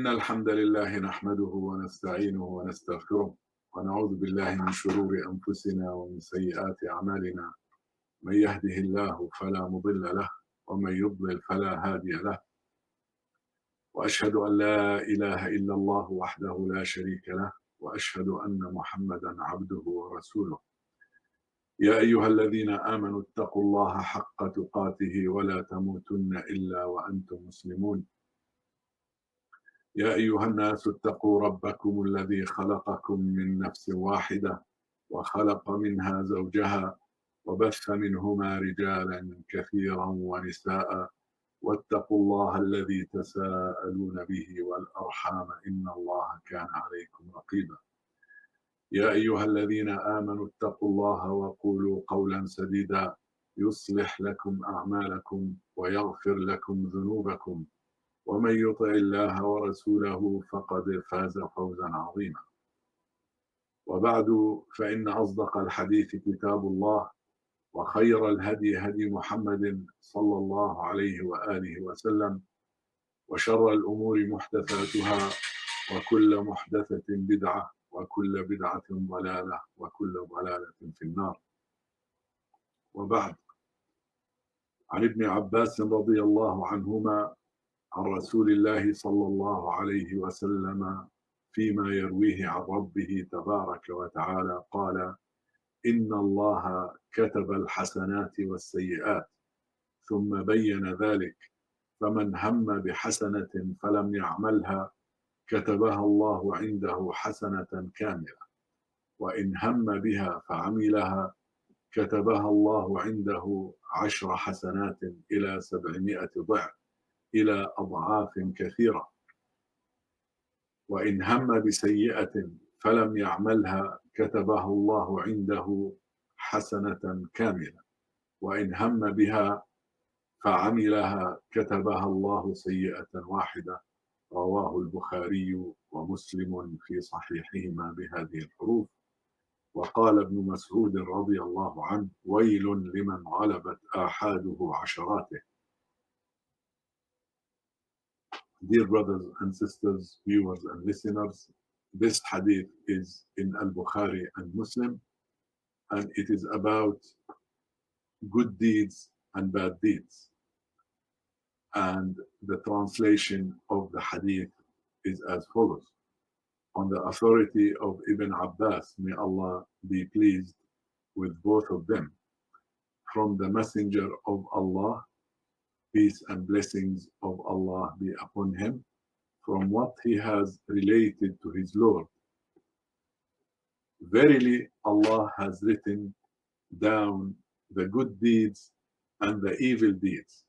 إن الحمد لله نحمده ونستعينه ونستغفره ونعوذ بالله من شرور أنفسنا ومن سيئات أعمالنا. من يهده الله فلا مضل له ومن يضلل فلا هادي له، وأشهد أن لا إله إلا الله وحده لا شريك له، وأشهد أن محمدا عبده ورسوله. يا أيها الذين آمنوا اتقوا الله حق تقاته ولا تموتن إلا وأنتم مسلمون. يا أيها الناس اتقوا ربكم الذي خلقكم من نفس واحدة وخلق منها زوجها وبث منهما رجالا كثيرا ونساء، واتقوا الله الذي تساءلون به والأرحام إن الله كان عليكم رقيبا. يا أيها الذين آمنوا اتقوا الله وقولوا قولا سديدا يصلح لكم أعمالكم ويغفر لكم ذنوبكم، ومن يطع الله ورسوله فقد فاز فوزا عظيما. وبعد، فإن أصدق الحديث كتاب الله، وخير الهدي هدي محمد صلى الله عليه وآله وسلم، وشر الأمور محدثاتها، وكل محدثة بدعة، وكل بدعة ضلالة، وكل ضلالة في النار. وبعد، عن ابن عباس رضي الله عنهما عن رسول الله صلى الله عليه وسلم فيما يرويه عن ربه تبارك وتعالى قال: إن الله كتب الحسنات والسيئات ثم بين ذلك، فمن هم بحسنة فلم يعملها كتبها الله عنده حسنة كاملة، وإن هم بها فعملها كتبها الله عنده 10 حسنات إلى 700 ضعف إلى أضعاف كثيرة، وإن هم بسيئة فلم يعملها كتبها الله عنده حسنة كاملة، وإن هم بها فعملها كتبها الله سيئة واحدة. رواه البخاري ومسلم في صحيحهما بهذه الحروف. وقال ابن مسعود رضي الله عنه: ويل لمن غلبت آحاده عشراته. Dear brothers and sisters, viewers and listeners, this hadith is in Al-Bukhari and Muslim, and it is about good deeds and bad deeds. And the translation of the hadith is as follows. On the authority of Ibn Abbas, may Allah be pleased with both of them, from the Messenger of Allah, peace and blessings of Allah be upon him, from what he has related to his Lord. Verily, Allah has written down the good deeds and the evil deeds.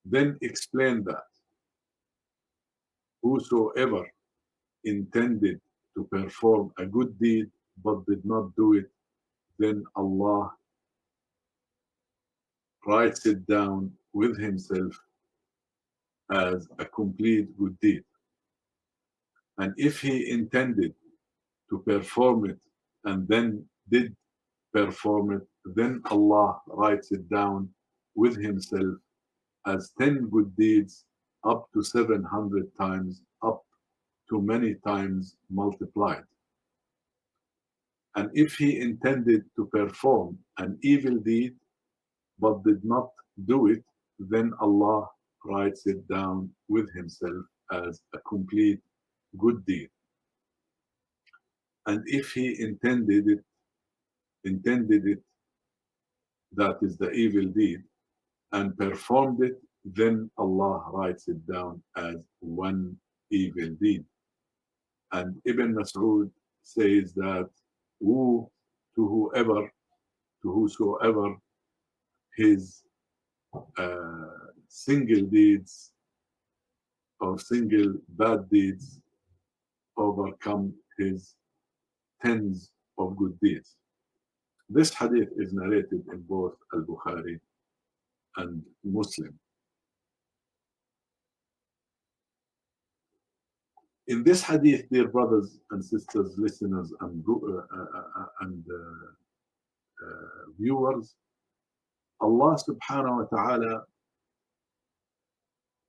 Then explain that whosoever intended to perform a good deed but did not do it, then Allah writes it down with himself as a complete good deed. And if he intended to perform it and then did perform it, then Allah writes it down with himself as 10 good deeds, up to 700 times, up to many times multiplied. And if he intended to perform an evil deed but did not do it, then Allah writes it down with himself as a complete good deed. And if he intended it, that is the evil deed, and performed it, then Allah writes it down as one evil deed. And Ibn Mas'ud says that to whosoever his single deeds or single bad deeds overcome his tens of good deeds. This hadith is narrated in both Al-Bukhari and Muslim. In this hadith, dear brothers and sisters, listeners and viewers, Allah subhanahu wa ta'ala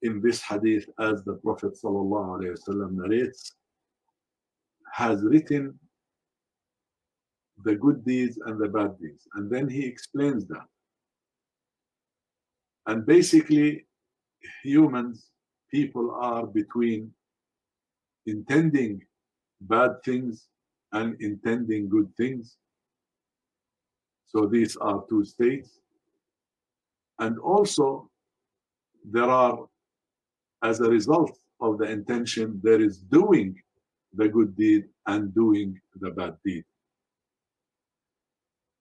in this hadith, as the Prophet ﷺ narrates, has written the good deeds and the bad deeds. And then he explains that. And basically, humans, people are between intending bad things and intending good things. So these are two states. And also, there are, as a result of the intention, there is doing the good deed and doing the bad deed.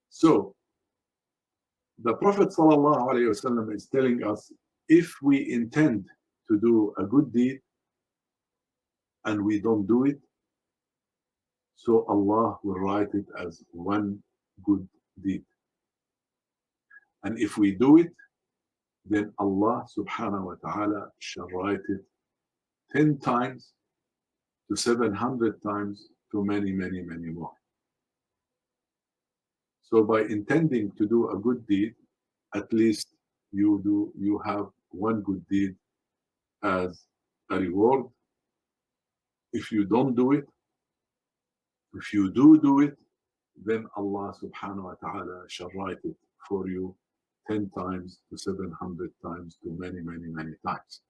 So, the Prophet ﷺ is telling us, if we intend to do a good deed and we don't do it, so Allah will write it as one good deed. And if we do it, then Allah subhanahu wa ta'ala shall write it 10 times to 700 times to many, many, many more. So by intending to do a good deed, at least you have one good deed as a reward. If you don't do it, if you do it, then Allah subhanahu wa ta'ala shall write it for you 10 times to 700 times to many, many, many times.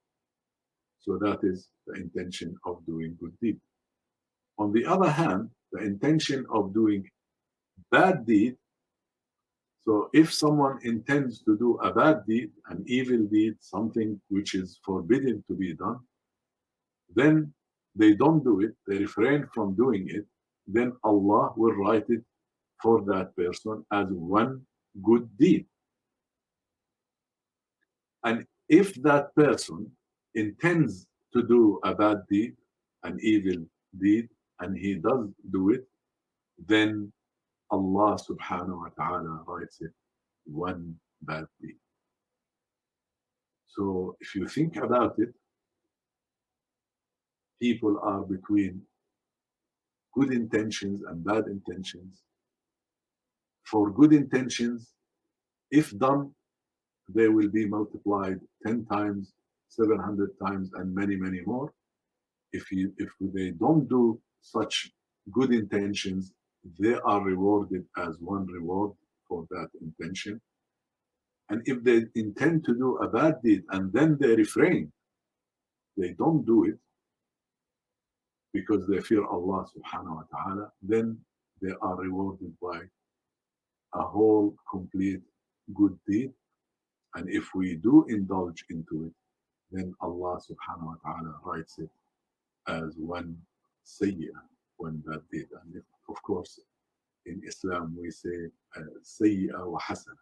So that is the intention of doing good deed. On the other hand, the intention of doing bad deed, so if someone intends to do a bad deed, an evil deed, something which is forbidden to be done, then they don't do it, they refrain from doing it, then Allah will write it for that person as one good deed. And if that person intends to do a bad deed, an evil deed, and he does do it, then Allah subhanahu wa ta'ala writes it one bad deed. So if you think about it, people are between good intentions and bad intentions. For good intentions, if done, they will be multiplied 10 times, 700 times, and many, many more. If they don't do such good intentions, they are rewarded as one reward for that intention. And if they intend to do a bad deed and then they refrain, they don't do it because they fear Allah subhanahu wa ta'ala, then they are rewarded by a whole complete good deed. And if we do indulge into it, then Allah subhanahu wa ta'ala writes it as one sayyah, one bad deed. And if, of course, in Islam we say sayyah wa hasana.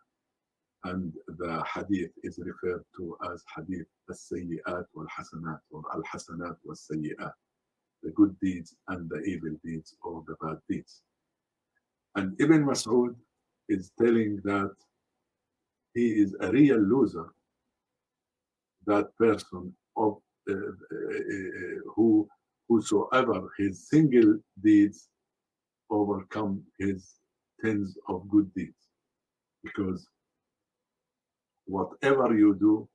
And the hadith is referred to as hadith al-sayyi'at wal-hasanat, or al-hasanat wal-sayyi'at, the good deeds and the evil deeds or the bad deeds. And Ibn Mas'ud is telling that he is a real loser, that person of whosoever his single deeds overcome his tens of good deeds. Because whatever you do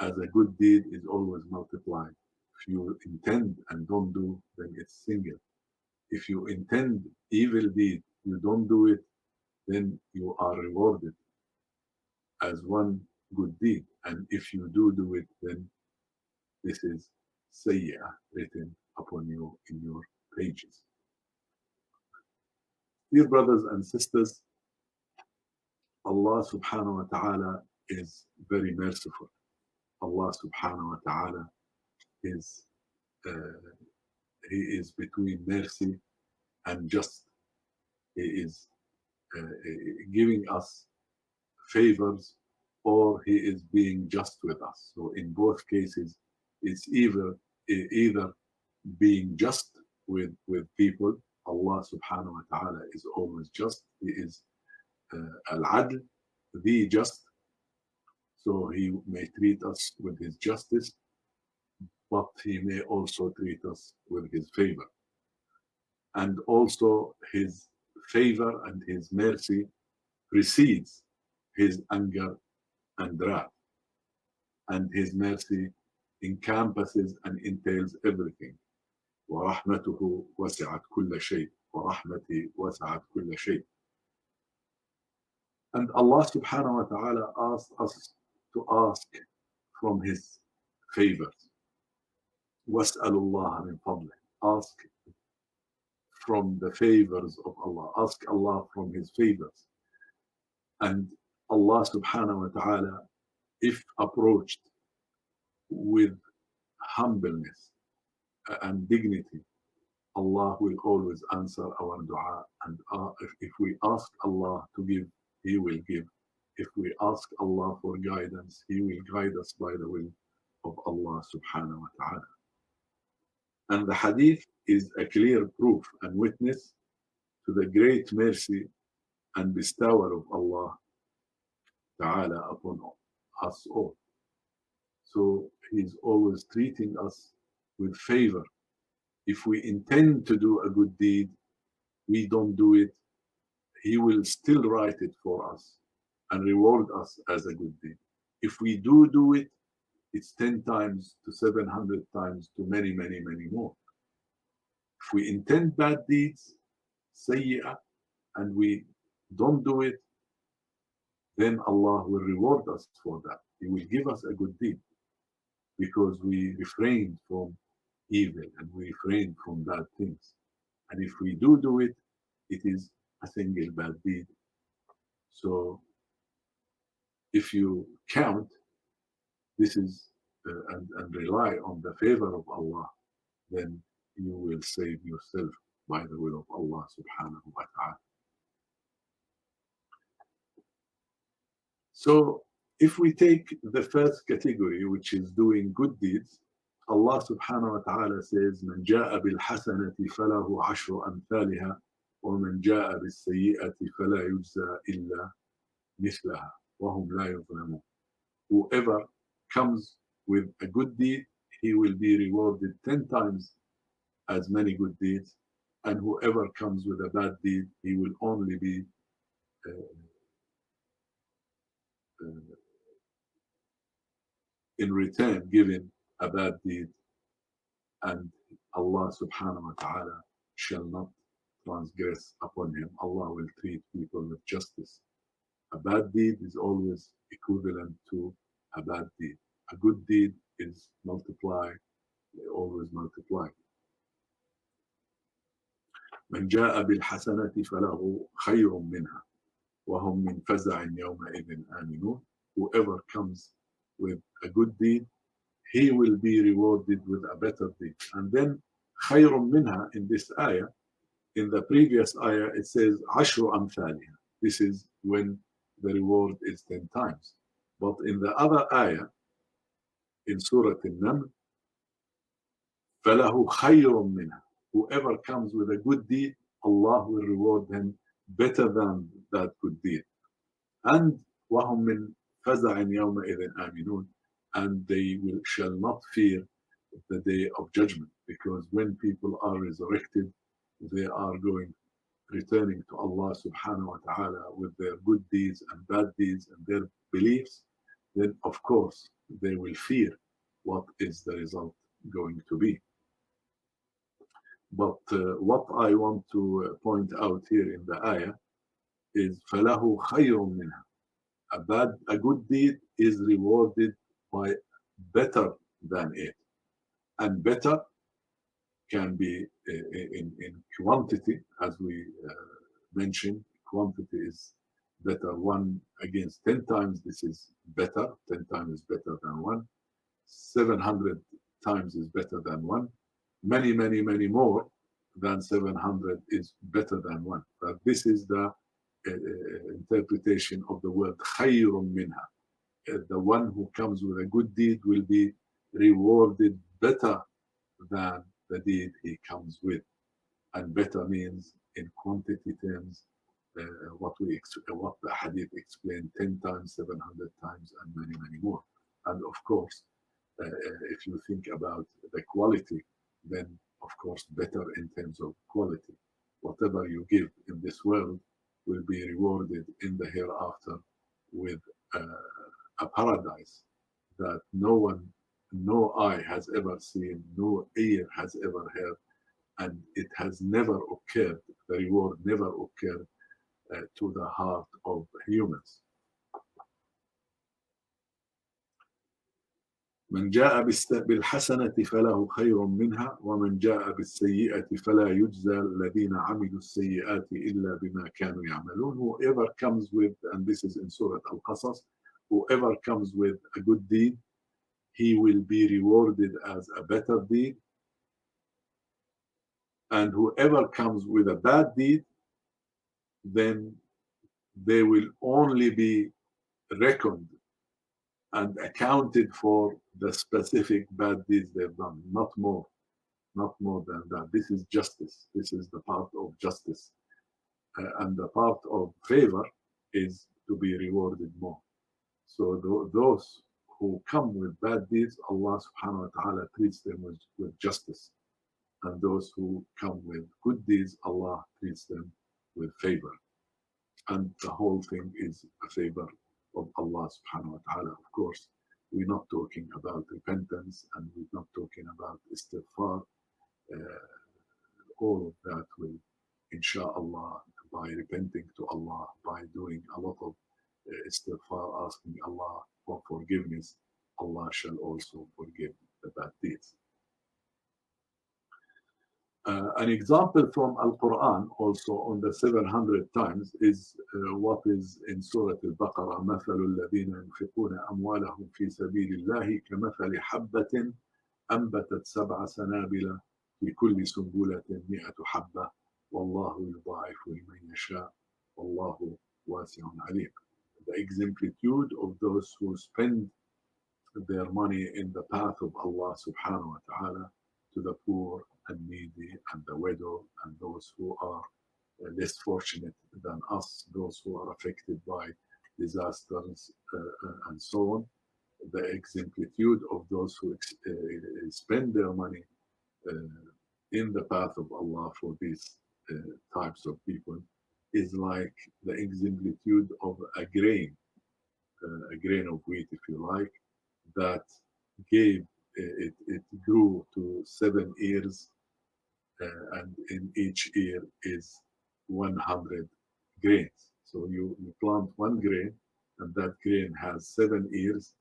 as a good deed is always multiplied. If you intend and don't do, then it's single. If you intend evil deed, you don't do it, then you are rewarded as one good deed. And if you do it, then this is sayyah written upon you in your pages. Dear brothers and sisters, Allah subhanahu wa ta'ala is very merciful. Allah subhanahu wa ta'ala is He is between mercy and just. He is giving us favors, or He is being just with us. So in both cases, it's either being just with people. Allah subhanahu wa ta'ala is always just. He is al-adl, the just. So He may treat us with His justice, but He may also treat us with His favor. And also His favor and His mercy precedes His anger and wrath. and His mercy encompasses and entails everything. ورحمته وسعت كل شيء. ورحمتي وسعت كل شيء. And Allah subhanahu wa ta'ala asked us to ask from His favors. وَاسْأَلُوا اللَّهَ مِنْ فَضْلِهِ. Ask from the favors of Allah. Ask Allah from His favors. And Allah subhanahu wa ta'ala, if approached with humbleness and dignity, Allah will always answer our dua. And if we ask Allah to give, He will give. If we ask Allah for guidance, He will guide us by the will of Allah subhanahu wa ta'ala. And the hadith is a clear proof and witness to the great mercy and bestowal of Allah ta'ala upon us all. So He's always treating us with favor. If we intend to do a good deed, we don't do it, He will still write it for us and reward us as a good deed. If we do it, it's 10 times to 700 times to many, many, many more. If we intend bad deeds, sayyi'ah, and we don't do it, then Allah will reward us for that. He will give us a good deed because we refrained from evil and we refrained from bad things. And if we do it, it is a single bad deed. So if you count, this is and rely on the favor of Allah, then you will save yourself by the will of Allah subhanahu wa ta'ala. So if we take the first category, which is doing good deeds, Allah subhanahu wa ta'ala says, من جاء بالحسنة فله عشر أمثالها ومن جاء بالسيئة فلا يجزى إلا مثلها وهم لا يظلمون. Whoever comes with a good deed, he will be rewarded 10 times as many good deeds, and whoever comes with a bad deed, he will only be in return given a bad deed, and Allah subhanahu wa ta'ala shall not transgress upon him. Allah will treat people with justice. A bad deed is always equivalent to a bad deed. A good deed is multiplied, always multiplied. من جاء بالحسنة فله خير منها وهم من فزع يومئذ آمنون. Whoever comes with a good deed, he will be rewarded with a better deed. And then خير منها in this ayah, in the previous ayah it says عشر أمثالها. This is when the reward is 10 times. But in the other ayah, in Surah An-Naml, فله خير منها. Whoever comes with a good deed, Allah will reward him better than that good deed. And وهم من فزع يومئذ آمنون. And they shall not fear the day of judgment, because when people are resurrected, they are returning to Allah subhanahu wa ta'ala with their good deeds and bad deeds and their beliefs. Then of course they will fear what is the result going to be. But what I want to point out here in the ayah is فَلَهُ خَيْرٌ مِنْهَا. A good deed is rewarded by better than it. And better can be in quantity, as we mentioned. Quantity is better. 1 against 10 times, this is better. 10 times is better than 1. 700 times is better than 1. Many, many, many more than 700 is better than 1. But this is the interpretation of the word خَيْرٌ مِنْهَا. The one who comes with a good deed will be rewarded better than the deed he comes with. And better means in quantity terms, what the hadith explained 10 times, 700 times, and many, many more. And of course, if you think about the quality, then of course better in terms of quality. Whatever you give in this world will be rewarded in the hereafter with a paradise that no one, no eye has ever seen, no ear has ever heard, and it has never occurred, the reward never occurred to the heart of humans. من جاء بالحسنة فله خير منها ومن جاء بالسيئة فلا يجزى الذين عملوا السيئات إلا بما كانوا يعملون. Whoever comes with, and this is in Surah Al-Qasas, whoever comes with a good deed, he will be rewarded as a better deed, and whoever comes with a bad deed, then they will only be reckoned and accounted for the specific bad deeds they've done, not more than that. This is justice. This is the part of justice. And the part of favor is to be rewarded more. So those who come with bad deeds, Allah subhanahu wa ta'ala treats them with justice. And those who come with good deeds, Allah treats them with favor. And the whole thing is a favor of Allah subhanahu wa ta'ala. Of course, we're not talking about repentance, and we're not talking about istighfar. All of that will, inshallah, by repenting to Allah, by doing a lot of istighfar, asking Allah for forgiveness, Allah shall also forgive the bad deeds. An example from Al-Quran, also on the 700 times, is what is in Surah Al-Baqarah: مثل الذين ينفقون أموالهم في سبيل الله كمثل حبة أنبتت 7 سنابل في كل سنبلة 100 حبة والله يضاعف لمن يشاء والله واسع عليم. The exemplitude of those who spend their money in the path of Allah subhanahu wa ta'ala to the poor and needy and the widow and those who are less fortunate than us, those who are affected by disasters and so on. The exemplitude of those who spend their money in the path of Allah for these types of people is like the exemplitude of a grain of wheat, if you like, that gave it grew to 7 ears, and in each ear is 100 grains. So you plant one grain, and that grain has 7 ears,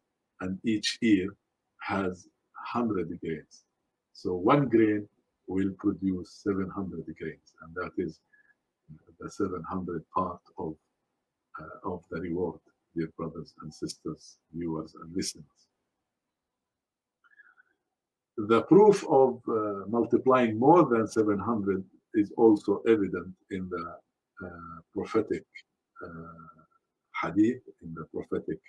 and each ear has 100 grains. So one grain will produce 700 grains, and that is the 700 part of the reward, dear brothers and sisters, viewers and listeners. The proof of multiplying more than 700 is also evident in the prophetic hadith, in the prophetic,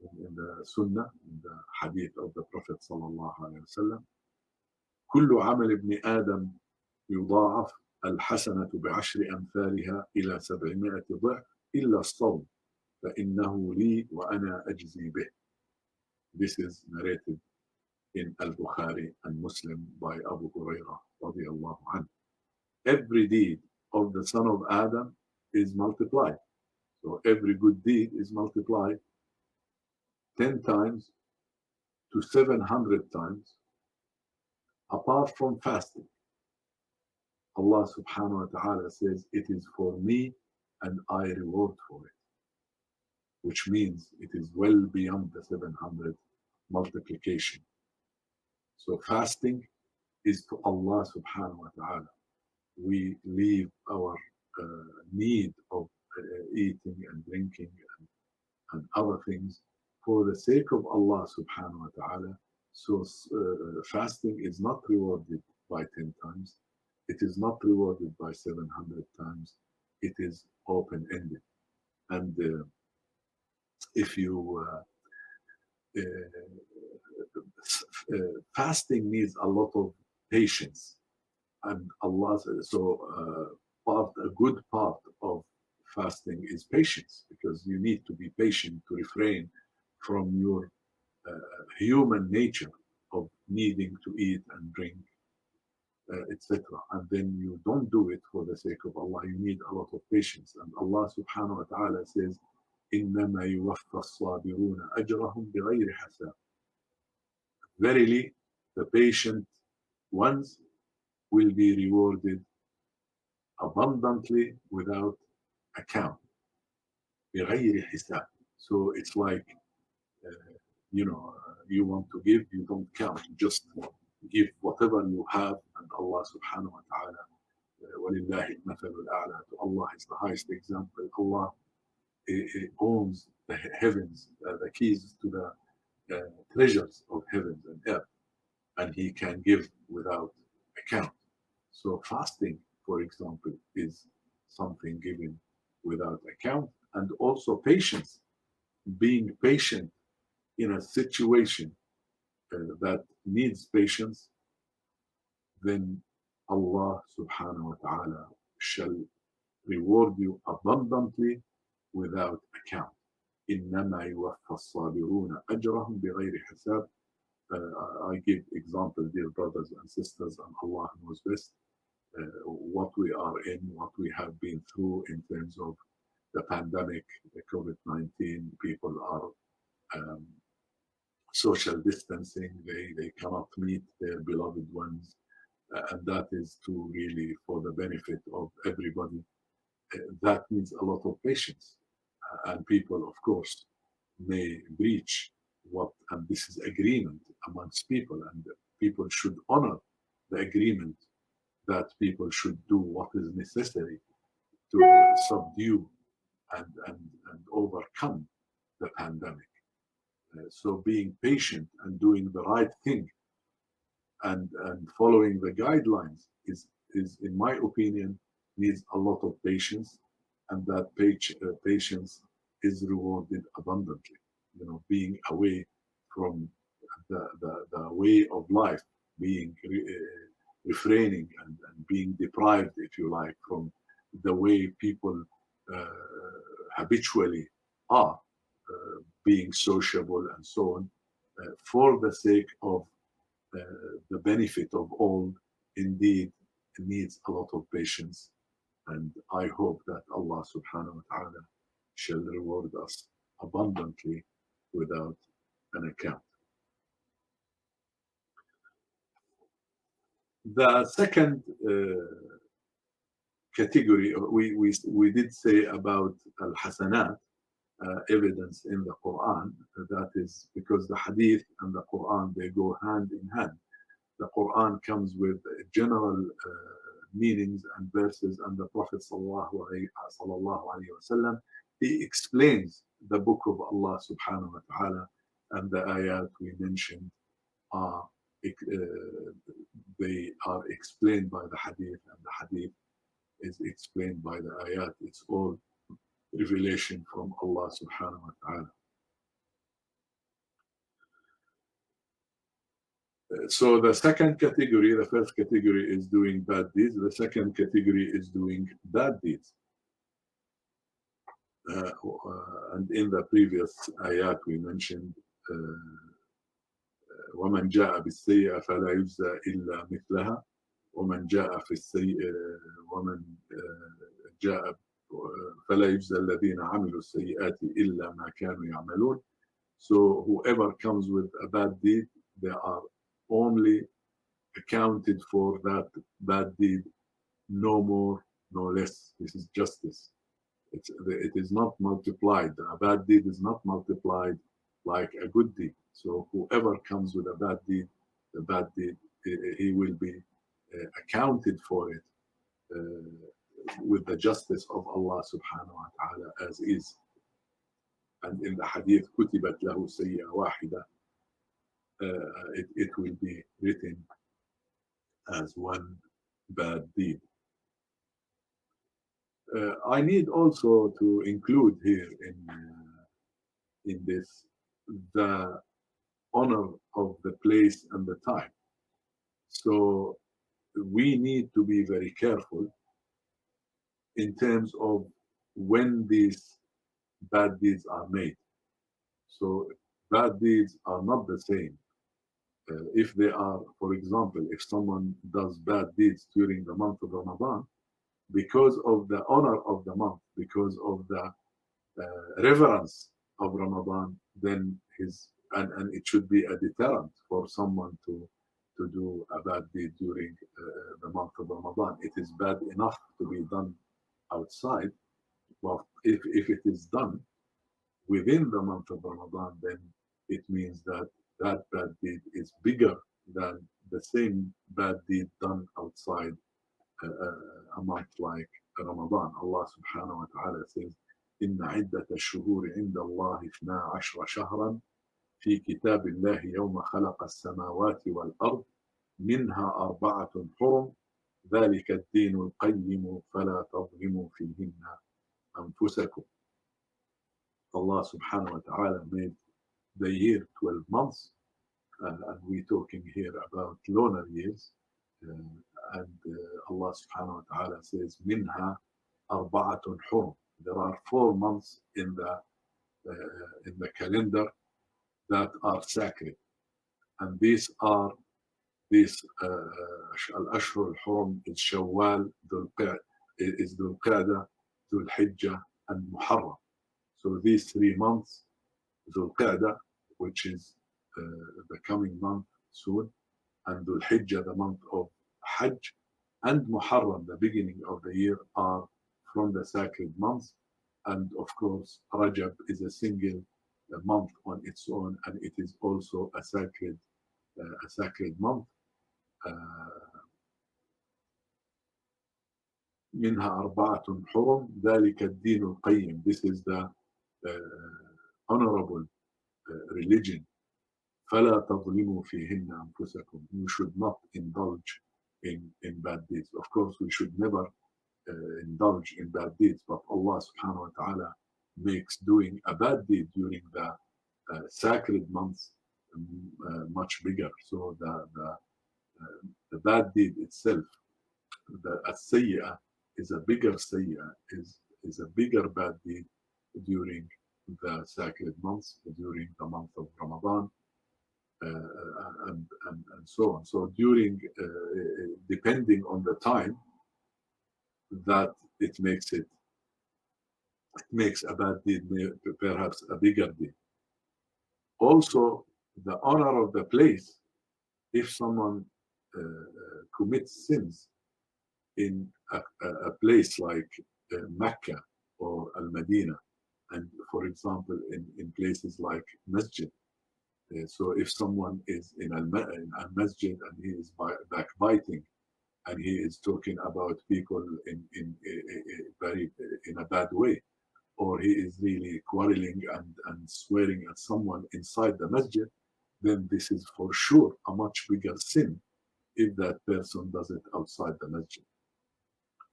in the sunnah, in the hadith of the Prophet sallallahu alaihi wasallam. كل عمل ابن آدم يضاعف الحسنة بعشر أمثالها إلى 700 ضعف إلا الصوم فإنه لي وأنا أجزي به. This is narrated in Al-Bukhari and Muslim by Abu Hurairah radiallahu anhu. Every deed of the son of Adam is multiplied. So every good deed is multiplied 10 times to 700 times, apart from fasting. Allah subhanahu wa ta'ala says, it is for me and I reward for it, which means it is well beyond the 700 multiplication. So fasting is to Allah subhanahu wa ta'ala. We leave our need of eating and drinking and other things for the sake of Allah subhanahu wa ta'ala. So fasting is not rewarded by 10 times. It is not rewarded by 700 times. It is open-ended. And if you fasting needs a lot of patience, and Allah says, so a good part of fasting is patience, because you need to be patient to refrain from your human nature of needing to eat and drink, etc. And then you don't do it for the sake of Allah. You need a lot of patience. And Allah subhanahu wa ta'ala says, إنما يوفى الصابرون أجرهم بغير حساب. Verily, the patient ones will be rewarded abundantly without account. بغير حساب. So it's like, you want to give, you don't count, just give whatever you have, and Allah subhanahu wa ta'ala, وَلِلَّهِ الْمَثَلُ الْأَعْلَى, to Allah is the highest example. Allah owns the heavens, the keys to the treasures of heavens and earth, and He can give without account. So fasting, for example, is something given without account, and also patience, being patient in a situation that needs patience, then Allah subhanahu wa ta'ala shall reward you abundantly without account. إنما يوفى الصابرون أجرهم بغير حساب. I give example, dear brothers and sisters, and Allah knows best what we are in, what we have been through in terms of the pandemic, the COVID-19. People are social distancing, they cannot meet their beloved ones, and that is to really for the benefit of everybody. That needs a lot of patience, and people, of course, may breach and this is agreement amongst people, and people should honor the agreement that people should do what is necessary to subdue and overcome the pandemic. So being patient and doing the right thing and following the guidelines is, in my opinion, needs a lot of patience, and that patience is rewarded abundantly. Being away from the way of life, being refraining and being deprived, if you like, from the way people habitually are, being sociable and so on, for the sake of the benefit of all, indeed needs a lot of patience. And I hope that Allah subhanahu wa ta'ala shall reward us abundantly without an account. The second category we did say about al-hasanat, evidence in the Quran. That is because the hadith and the Quran, they go hand in hand. The Quran comes with general meanings and verses, and the Prophet sallallahu alaihi wasallam, he explains the book of Allah subhanahu wa ta'ala, and the ayat we mentioned are they are explained by the hadith, and the hadith is explained by the ayat. It's all revelation from Allah subhanahu wa ta'ala. So the second category, the first category is doing bad deeds. The second category is doing bad deeds. And in the previous ayat we mentioned وَمَنْ جَاءَ بِالسَّيِّئَةِ فَلَا يُجْزَى إِلَّا مِثْلَهَا وَمَنْ جَاءَ في السيئة ومن جاء فلا يجزى الذين عملوا السيئات إلا ما كانوا يعملون. So whoever comes with a bad deed, they are only accounted for that bad deed, no more, no less. This is justice. It is not multiplied. A bad deed is not multiplied like a good deed. So whoever comes with a bad deed, the bad deed, he will be accounted for it with the justice of Allah subhanahu wa ta'ala as is. And in the hadith, كُتِبَتْ لَهُ سَيِّئَةٌ وَاحِدَةٌ, it will be written as one bad deed. I need also to include here in this the honor of the place and the time. So we need to be very careful in terms of when these bad deeds are made. So bad deeds are not the same. If they are, for example, if someone does bad deeds during the month of Ramadan, because of the honor of the month, because of the reverence of Ramadan, then and it should be a deterrent for someone to do a bad deed during the month of Ramadan. It is bad enough to be done outside, but if it is done within the month of Ramadan, then it means that that bad deed is bigger than the same bad deed done outside a month like Ramadan. Allah subhanahu wa ta'ala says, إن عدة الشهور عند الله 12 شهرا في كتاب الله يوم خلق السماوات والأرض منها أربعة حرم ذلك الدين القيم فلا تظلموا فيهن أنفسكم. Allah subhanahu wa ta'ala made the year 12 months, and we're talking here about lunar years. And Allah subhanahu wa ta'ala says, Minha arba'atun hurum. There are 4 months in the calendar that are sacred. And these are al-ashhur al-hurum is Shawwal, is Dhul Qa'dah, Dhul Hijjah, and Muharram. So these 3 months, Dhul Qa'dah, which is the coming month soon, and Dhul Hijjah, the month of Hajj, and Muharram, the beginning of the year, are from the sacred months. And of course, Rajab is a single month on its own, and it is also a sacred month. منها أربعة حرم ذلك الدين القيم. This is the honorable religion. فلا تظلموا فيهن أنفسكم. You should not indulge in bad deeds. Of course, we should never indulge in bad deeds, but Allah subhanahu wa ta'ala makes doing a bad deed during the sacred months much bigger. So the bad deed itself, the as-sayyi'ah, is a bigger sayyi'ah, is a bigger bad deed during the sacred months, during the month of Ramadan, and so on. So during, depending on the time that it makes a bad deed perhaps a bigger deed. Also, the honor of the place, if someone commits sins in a place like Mecca or Al-Madinah, and for example, in places like Masjid. So if someone is in a masjid and he is backbiting, and he is talking about people in a bad way, or he is really quarreling and swearing at someone inside the masjid, then this is for sure a much bigger sin if that person does it outside the masjid.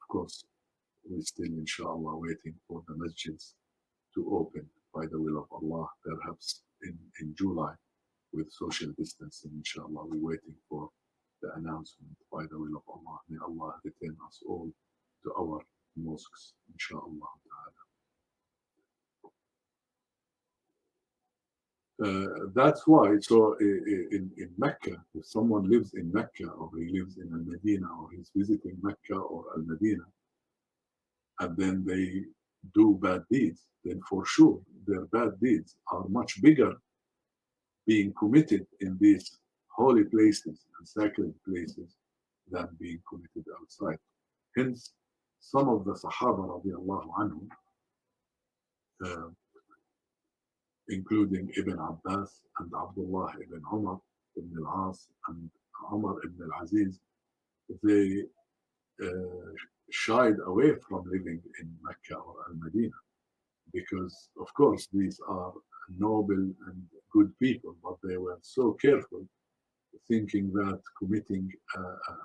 Of course, we're still, inshallah, waiting for the masjids to open by the will of Allah, perhaps in July with social distancing, inshallah. We're waiting for the announcement by the will of Allah. May Allah return us all to our mosques, inshallah ta'ala. That's why, so in Mecca, if someone lives in Mecca, or he lives in Al-Medina, or he's visiting Mecca or Al-Medina, and then they do bad deeds, then for sure their bad deeds are much bigger being committed in these holy places and sacred places than being committed outside. Hence, some of the Sahaba radiallahu anhum, including Ibn Abbas and Abdullah ibn Umar ibn al-As and Umar ibn al-Aziz, they shied away from living in Mecca or Al-Madinah, because of course these are noble and good people, but they were so careful, thinking that committing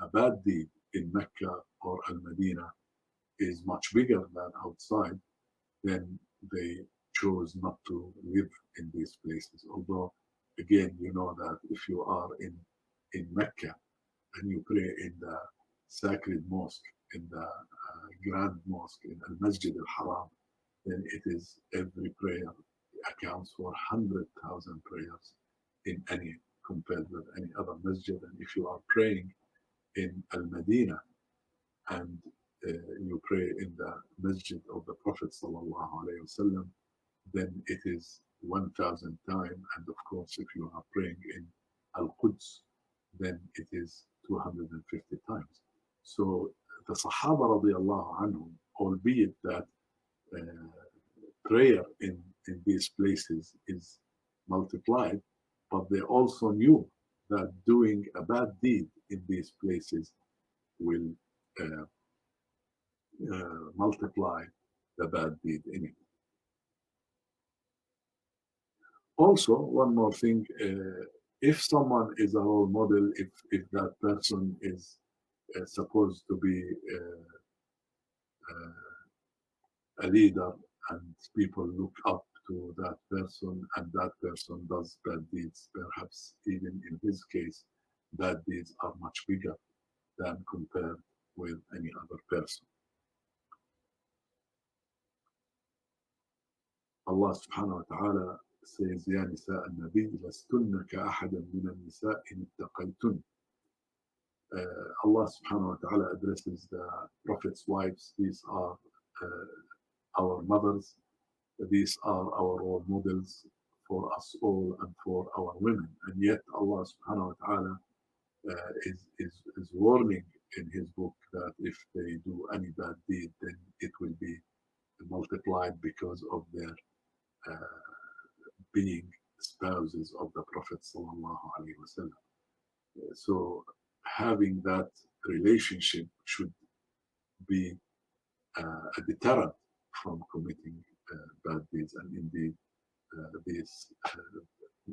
a bad deed in Mecca or Al-Madinah is much bigger than outside, then they chose not to live in these places. Although, again, you know that if you are in Mecca and you pray in the sacred mosque, in the grand mosque, in Al-Masjid al-Haram, then it is every prayer accounts for 100,000 prayers in any, compared with any other masjid. And if you are praying in Al-Madinah and you pray in the masjid of the Prophet sallallahu alaihi wasallam, then it is 1,000 times. And of course, if you are praying in Al-Quds, then it is 250 times. So the Sahaba radiallahu anhum, albeit that uh, prayer in these places is multiplied, but they also knew that doing a bad deed in these places will uh, multiply the bad deed in it. Also, one more thing, if someone is a role model, if that person is supposed to be a leader and people look up to that person and that person does bad deeds, perhaps even in his case, bad deeds are much bigger than compared with any other person. Allah subhanahu wa ta'ala says, يا نساء النبي لستن كأحد من النساء إن اتقيتن. Allah subhanahu wa ta'ala addresses the Prophet's wives. These are our mothers. These are our role models for us all and for our women. And yet Allah subhanahu wa ta'ala is warning in his book that if they do any bad deed, then it will be multiplied because of their being spouses of the Prophet sallallahu alaihi wasallam. So having that relationship should be a deterrent from committing bad deeds. And indeed, these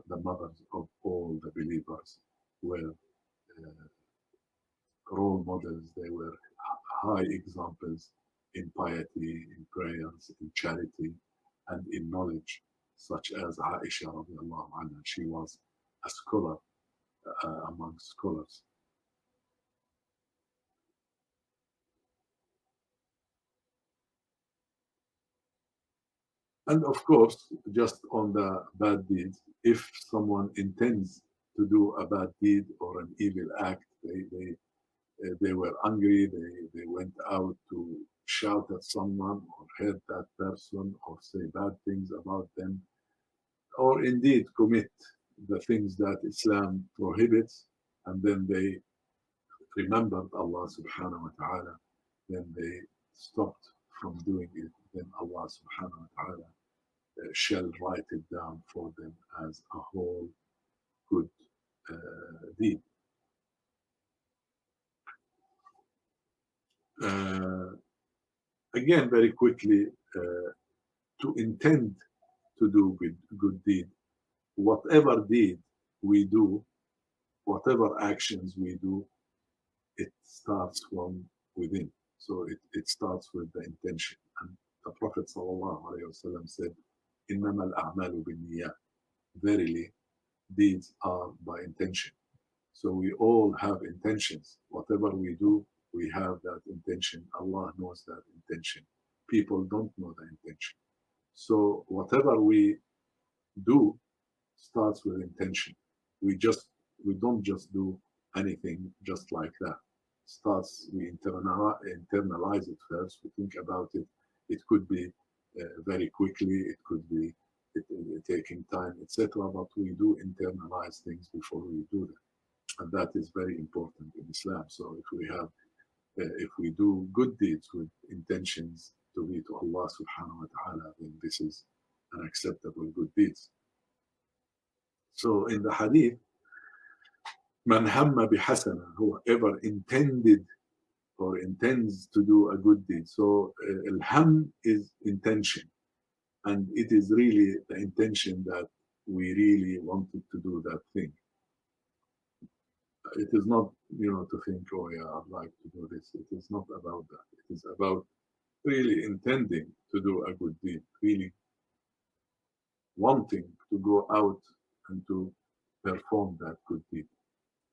the mothers of all the believers were role models. They were high examples in piety, in prayers, in charity, and in knowledge, such as Aisha radiallahu anha. She was a scholar among scholars. And of course, just on the bad deeds, if someone intends to do a bad deed or an evil act, they were angry, they went out to shout at someone or hurt that person or say bad things about them, or indeed commit the things that Islam prohibits, and then they remembered Allah subhanahu wa ta'ala, then they stopped from doing it, then Allah subhanahu wa ta'ala shall write it down for them as a whole good deed. Uh, Again, very quickly, to intend to do good deed, whatever deed we do, whatever actions we do, it starts from within. So it starts with the intention. And the Prophet ﷺ said, إِنَّمَا الْأَعْمَالُ بِالنِّيَّاتِ. Verily, deeds are by intention. So we all have intentions. Whatever we do, we have that intention. Allah knows that intention. People don't know the intention. So whatever we do starts with intention. We don't just do anything just like that. Starts we internalize it first. We think about it. It could be very quickly. It could be taking time, etc. But we do internalize things before we do them, and that is very important in Islam. So if we do good deeds with intentions to be to Allah subhanahu wa ta'ala, then this is an acceptable good deeds. So in the hadith, man hamma bihasana, whoever intended or intends to do a good deed. So al-ham is intention, and it is really the intention that we really wanted to do that thing. It is not, to think, oh yeah, I'd like to do this. It is not about that. It is about really intending to do a good deed, really wanting to go out and to perform that good deed.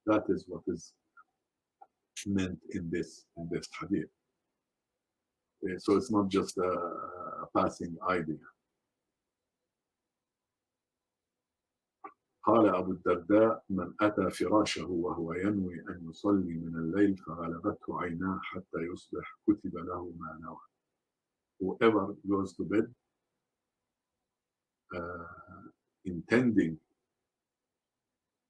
That is what is meant in this hadith. So it's not just a passing idea. قال أبو الدرداء من أتى فراشه وهو ينوي أن يصلي من الليل فغلبته عيناه حتى يصبح كتب له ما نوى. Whoever goes to bed intending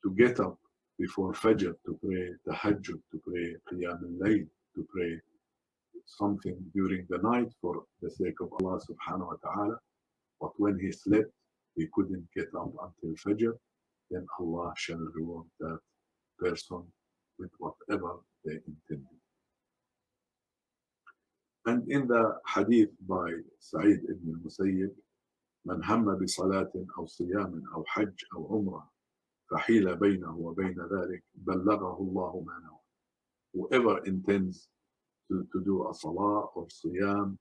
to get up before Fajr to pray Tahajjud, to pray Qiyam al-Layl, to pray something during the night for the sake of Allah subhanahu wa ta'ala. But when he slept, he couldn't get up until Fajr, then Allah shall reward that person with whatever they intended. And in the hadith by Sa'id ibn al-Musayyib, من هم بصلاة أو صيام أو حج أو عمرة فحيل بينه وبين ذلك بلغه الله ما نوى. Whoever intends to do a salah or siyam,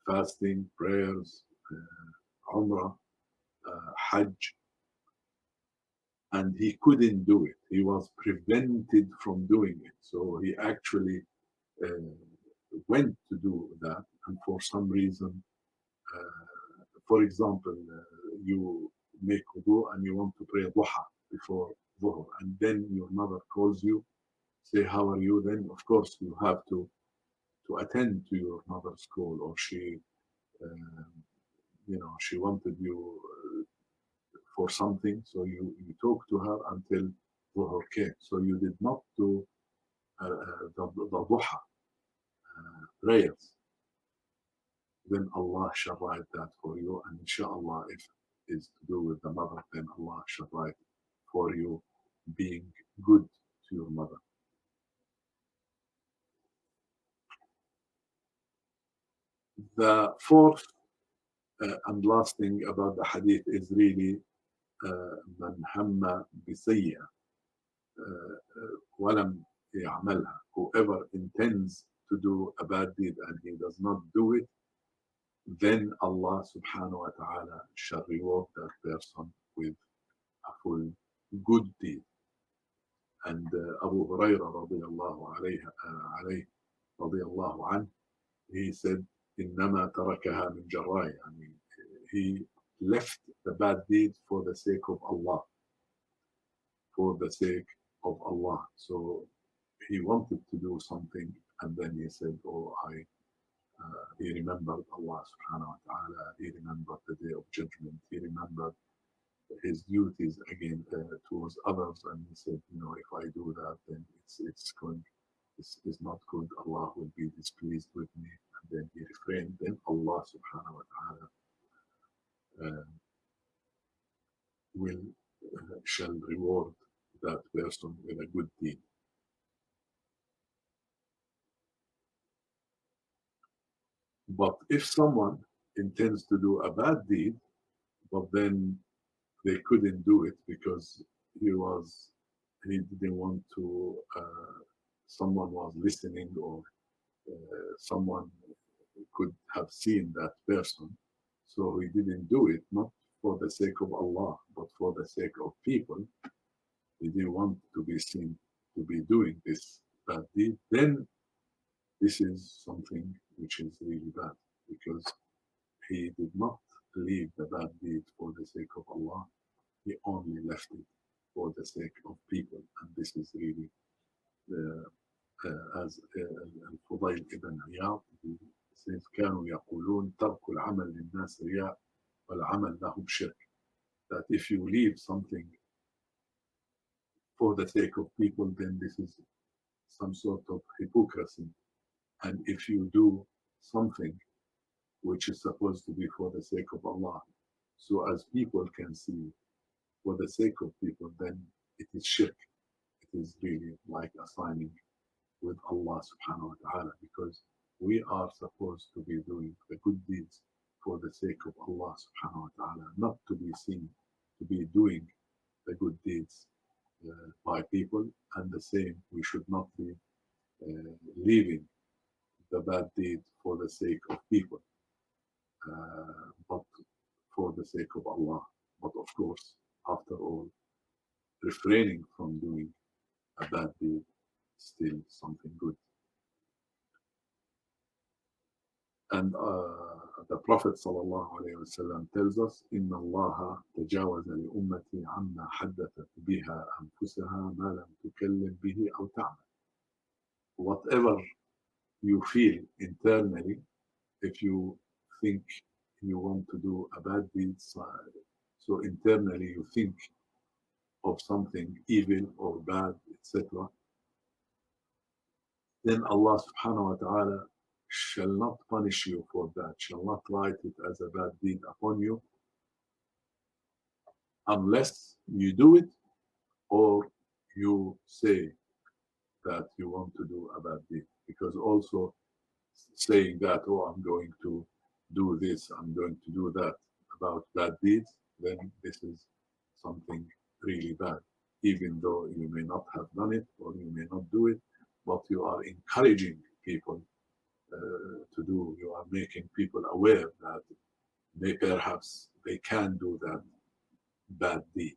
fasting, prayers, umrah, hajj, and he couldn't do it. He was prevented from doing it. So he actually went to do that, and for some reason, for example, you make wudu and you want to pray duha before dhuhr, and then your mother calls you, say, how are you? Then, of course, you have to attend to your mother's call, or she, she wanted you for something, so you talk to her until dhuhr came. So you did not do the duha prayers. Then Allah shall write that for you, and inshallah, if it's to do with the mother, then Allah shall write for you being good to your mother. The fourth and last thing about the hadith is really من هم بسيئة ولم يعملها. Whoever intends to do a bad deed and he does not do it, then Allah subhanahu wa ta'ala shall reward that person with a full good deed. And Abu Hurairah radiallahu alayhi radiallahu anhu, he said, إنما تركها من جراء. I mean, he left the bad deed for the sake of Allah. For the sake of Allah. So he wanted to do something, and then he said, oh, he remembered Allah subhanahu wa ta'ala, he remembered the day of judgment, he remembered his duties again towards others, and he said, if I do that, then it's not good, Allah will be displeased with me, and then he refrained. Then Allah subhanahu wa ta'ala shall reward that person with a good deed. But if someone intends to do a bad deed, but then they couldn't do it because he didn't want to, someone was listening, or someone could have seen that person, so he didn't do it, not for the sake of Allah, but for the sake of people. He didn't want to be seen to be doing this bad deed. Then this is something which is really bad, because he did not leave the bad deed for the sake of Allah. He only left it for the sake of people. And this is really, as Al-Fudayl ibn Iyad, he says, كانوا يقولون ترك العمل للناس رياء والعمل لهم شرك. That if you leave something for the sake of people, then this is some sort of hypocrisy. And if you do something which is supposed to be for the sake of Allah, so as people can see, for the sake of people, then it is shirk. It is really like assigning with Allah subhanahu wa ta'ala, because we are supposed to be doing the good deeds for the sake of Allah subhanahu wa ta'ala, not to be seen to be doing the good deeds by people. And the same, we should not be leaving the bad deed for the sake of people, but for the sake of Allah. But of course, after all, refraining from doing a bad deed is still something good. And the Prophet ﷺ tells us, إن الله تجاوز لأمتي عما حدثت بها أنفسها ما لم تكلم به أو تعمل. Whatever you feel internally, if you think you want to do a bad deed, So internally you think of something evil or bad, etc., then Allah subhanahu wa ta'ala shall not punish you for that, shall not write it as a bad deed upon you unless you do it or you say that you want to do a bad deed. Because also saying that, oh, I'm going to do this, I'm going to do that about bad deeds, then this is something really bad. Even though you may not have done it or you may not do it, but you are encouraging people to do, you are making people aware that perhaps they can do that bad deed.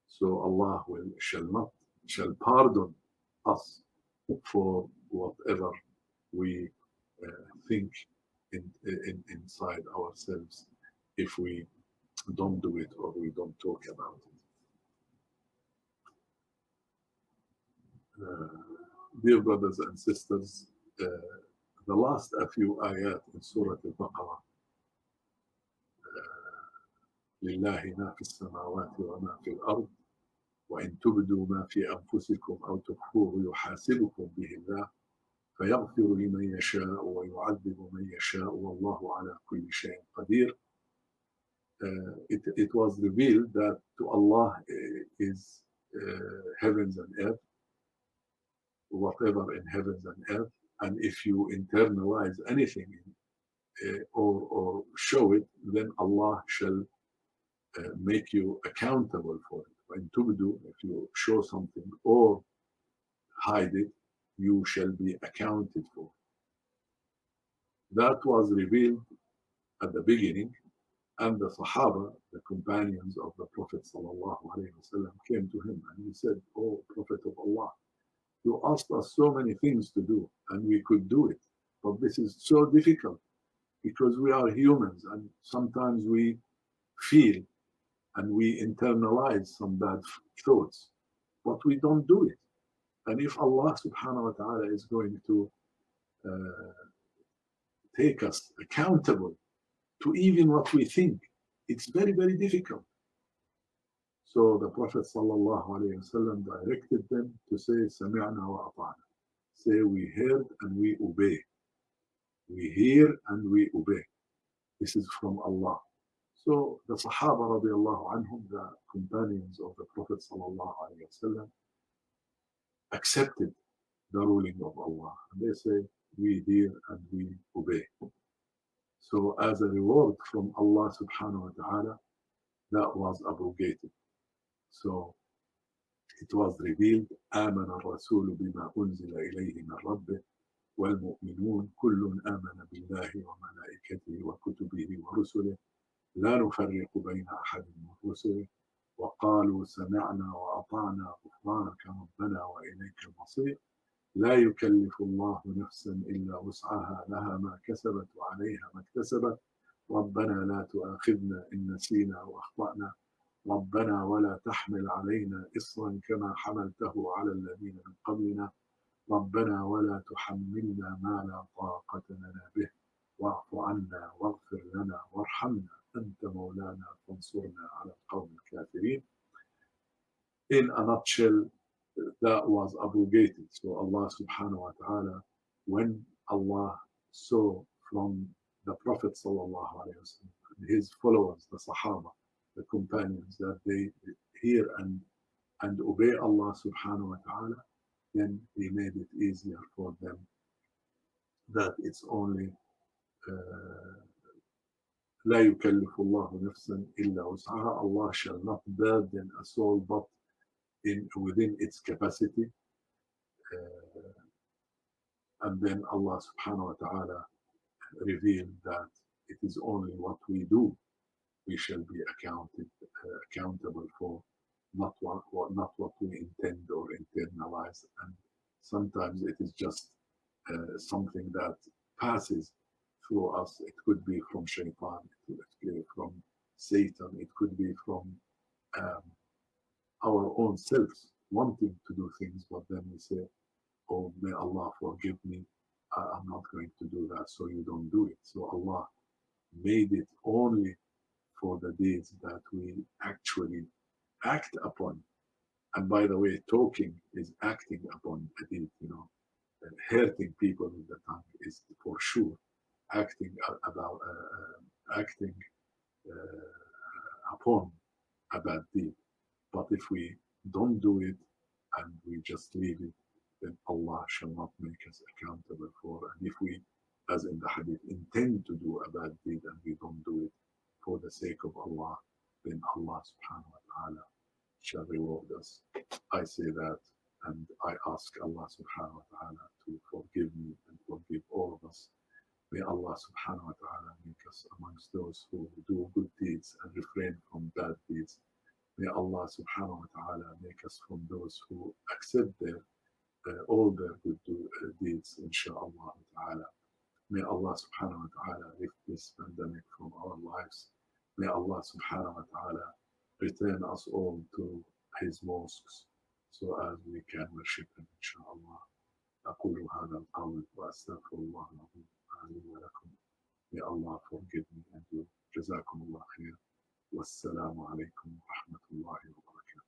So Allah shall pardon us for whatever we think inside ourselves if we don't do it or we don't talk about it. Dear brothers and sisters, the last few ayat in Surah Al-Baqarah, لله ما في السماوات وما في الأرض وإن تبدوا ما في أنفسكم أو تخفوه يحاسبكم به الله فيغفر لمن يشاء ويعذب من يشاء والله على كل شيء قدير. It was revealed that to Allah is heavens and earth, whatever in heavens and earth, and if you internalize anything or show it, then Allah shall make you accountable for it. When tubdu, if you show something or hide it, you shall be accounted for. That was revealed at the beginning, and the Sahaba, the companions of the Prophet ﷺ, came to him and he said, "Oh, Prophet of Allah, you asked us so many things to do and we could do it, but this is so difficult because we are humans and sometimes we feel and we internalize some bad thoughts, but we don't do it. And if Allah subhanahu wa ta'ala is going to take us accountable to even what we think, it's very, very difficult." So the Prophet sallallahu alayhi wasallam directed them to say, "Sami'na wa ata'na." Say, we heard and we obey. We hear and we obey. This is from Allah. So the Sahaba radiallahu anhum, the companions of the Prophet sallallahu alayhi wasallam, accepted the ruling of Allah. And they say, we hear and we obey. So as a reward from Allah subhanahu wa ta'ala, that was abrogated. So it was revealed, آمن الرسول بما أنزل إليه من ربه والمؤمنون كل آمن بالله وملائكته وكتبه ورسله لا نفرق بين أحد من رسله وقالوا سمعنا وأطعنا غفرانك ربنا وإليك المصير لا يكلف الله نفسا إلا وسعها لها ما كسبت وعليها ما اكتسبت ربنا لا تؤاخذنا إن نسينا وأخطأنا ربنا ولا تحمل علينا إصرا كما حملته على الذين من قبلنا ربنا ولا تحملنا ما لا طاقة لنا به واعف عنا واغفر لنا وارحمنا أنت مولانا فانصرنا على القوم الكافرين. In a nutshell, that was abrogated. So Allah subhanahu wa ta'ala, when Allah saw from the Prophet sallallahu alayhi wa sallam, his followers, the Sahaba, the companions, that they hear and obey Allah subhanahu wa ta'ala, then He made it easier for them that it's only لا يكلف الله نفسا إلا وسعها. Allah shall not burden a soul but within its capacity. And then Allah subhanahu wa ta'ala revealed that it is only what we do we shall be accountable for, not what we intend or internalize. And sometimes it is just something that passes through us. It could be from shaitan, it could be from Satan, it could be from our own selves wanting to do things, but then we say, "Oh, may Allah forgive me, I'm not going to do that," so you don't do it. So Allah made it only for the deeds that we actually act upon. And by the way, talking is acting upon a deed, you know. Hurting people with the tongue is for sure acting acting upon a bad deed. But if we don't do it and we just leave it, then Allah shall not make us accountable for. And if we, as in the hadith, intend to do a bad deed and we don't do it for the sake of Allah, then Allah subhanahu wa ta'ala shall reward us. I say that and I ask Allah subhanahu wa ta'ala to forgive me and forgive all of us. May Allah subhanahu wa ta'ala make us amongst those who do good deeds and refrain from bad deeds. May Allah subhanahu wa ta'ala make us from those who accept all their good deeds, insha'Allah ta'ala. May Allah subhanahu wa ta'ala lift this pandemic from our lives. May Allah subhanahu wa ta'ala return us all to His mosques so as we can worship Him, insha'Allah. أقول هذا القول وأستغفر الله العظيم لي ولكم. May Allah forgive me and you. جزاكم الله خير. والسلام عليكم ورحمة الله وبركاته.